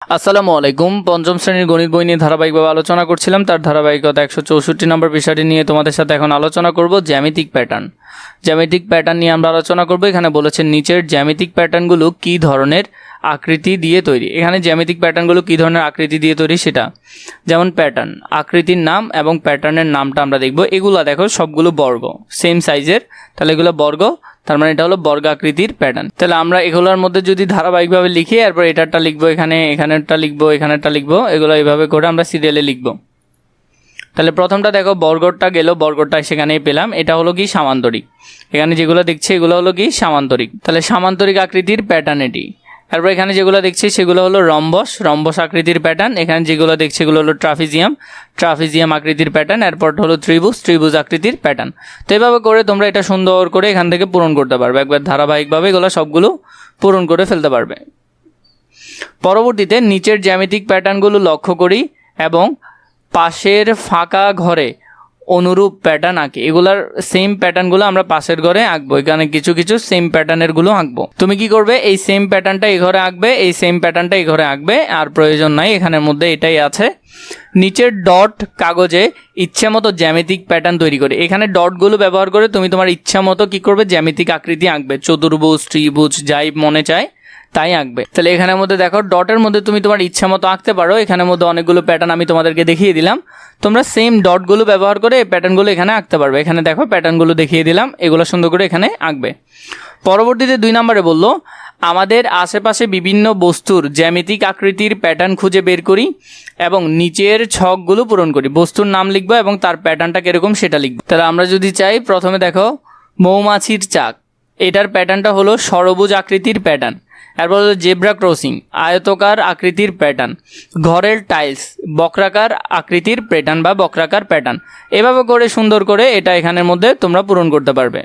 আসসালামু আলাইকুম। পঞ্চম শ্রেণীর গণিত বই নিয়ে ধারাবাহিকভাবে আলোচনা করছিলাম। তার ধারাবাহিকতা 164 নম্বর বিষয়টি নিয়ে তোমাদের সাথে এখন আলোচনা করব। জ্যামিতিক প্যাটার্ন। জ্যামিতিক প্যাটার্ন নিয়ে আমরা আলোচনা করব। এখানে বলেছে নিচের জ্যামিতিক প্যাটার্নগুলো কী ধরনের আকৃতি দিয়ে তৈরি। এখানে জ্যামিতিক প্যাটার্নগুলো কী ধরনের আকৃতি দিয়ে তৈরি সেটা, যেমন প্যাটার্ন, আকৃতির নাম এবং প্যাটার্নের নামটা আমরা দেখব। এগুলো দেখো সবগুলো বর্গ, সেম সাইজের, তাহলে এগুলো বর্গ, তার মানে এটা হলো বর্গাকৃতির প্যাটার্ন। তাহলে আমরা এগুলোর মধ্যে যদি ধারাবাহিকভাবে লিখি, এরপর এটারটা লিখবো, এখানেরটা লিখবো, এখানেরটা লিখবো, এগুলো এইভাবে করে আমরা সিরিয়ালে লিখবো। তাহলে প্রথমটা দেখো, বর্গটা গেল, বর্গটা সেখানেই পেলাম, এটা হলো কি সামান্তরিক। এখানে যেগুলো দেখছি এগুলো হলো কি সামান্তরিক। তাহলে সামান্তরিক আকৃতির প্যাটার্ন এটি। তারপর এখানে যেগুলো দেখছি সেগুলো হলো রম্বস, রম্বস আকৃতির প্যাটার্ন। এখানে যেগুলো দেখছি এগুলো হলো ট্রাফিজিয়াম, ট্রাফিজিয়াম আকৃতির প্যাটার্ন। এরপর হলো ত্রিভুজ, ত্রিভুজ আকৃতির প্যাটার্ন। তো এভাবে করে তোমরা এটা সুন্দর করে এখান থেকে পূরণ করতে পারবে, একবার ধারাবাহিকভাবে এগুলো সবগুলো পূরণ করে ফেলতে পারবে। পরবর্তীতে নিচের জ্যামিতিক প্যাটার্নগুলো লক্ষ্য করি এবং পাশের ফাঁকা ঘরে অনুরূপ প্যাটার্ন আঁকি। এগুলার সেম প্যাটার্নগুলো আমরা পাশের ঘরে আঁকবো। এখানে কিছু কিছু সেম প্যাটার্নেরগুলো আঁকবো। তুমি কি করবে, এই সেম প্যাটার্নটা এই ঘরে আঁকবে, এই সেম প্যাটার্নটা এই ঘরে আঁকবে, আর প্রয়োজন নাই, এখানের মধ্যে এটাই আছে। নিচের ডট কাগজে ইচ্ছা মতো জ্যামিতিক প্যাটার্ন তৈরি করে। এখানে ডটগুলো ব্যবহার করে তুমি তোমার ইচ্ছা মতো কী করবে, জ্যামিতিক আকৃতি আঁকবে, চতুর্ভুজ, ত্রিভুজ, যাই মনে চায় তাই আঁকবে। তাহলে এখানের মধ্যে দেখো, ডটের মধ্যে তুমি তোমার ইচ্ছা মতো আঁকতে পারো। এখানের মধ্যে অনেকগুলো প্যাটার্ন আমি তোমাদেরকে দেখিয়ে দিলাম, তোমরা সেম ডটগুলো ব্যবহার করে এই প্যাটার্নগুলো এখানে আঁকতে পারবে। এখানে দেখো প্যাটার্নগুলো দেখিয়ে দিলাম, এগুলো সুন্দর করে এখানে আঁকবে। পরবর্তীতে 2 নম্বরে বললো, আমাদের আশেপাশে বিভিন্ন বস্তুর জ্যামিতিক আকৃতির প্যাটার্ন খুঁজে বের করি এবং নিচের ছকগুলো পূরণ করি। বস্তুর নাম লিখবো এবং তার প্যাটার্নটা কীরকম সেটা লিখবো। তাহলে আমরা যদি চাই, প্রথমে দেখো মৌমাছির চাক, এটার প্যাটার্নটা হলো ষড়ভুজ আকৃতির প্যাটার্ন। এরপর হলো জেব্রা ক্রসিং, আয়তকার আকৃতির প্যাটার্ন। ঘরের টাইলস, বক্রাকার আকৃতির প্যাটার্ন বা বক্রাকার প্যাটার্ন। এভাবে করে সুন্দর করে এটা এখানের মধ্যে তোমরা পূরণ করতে পারবে।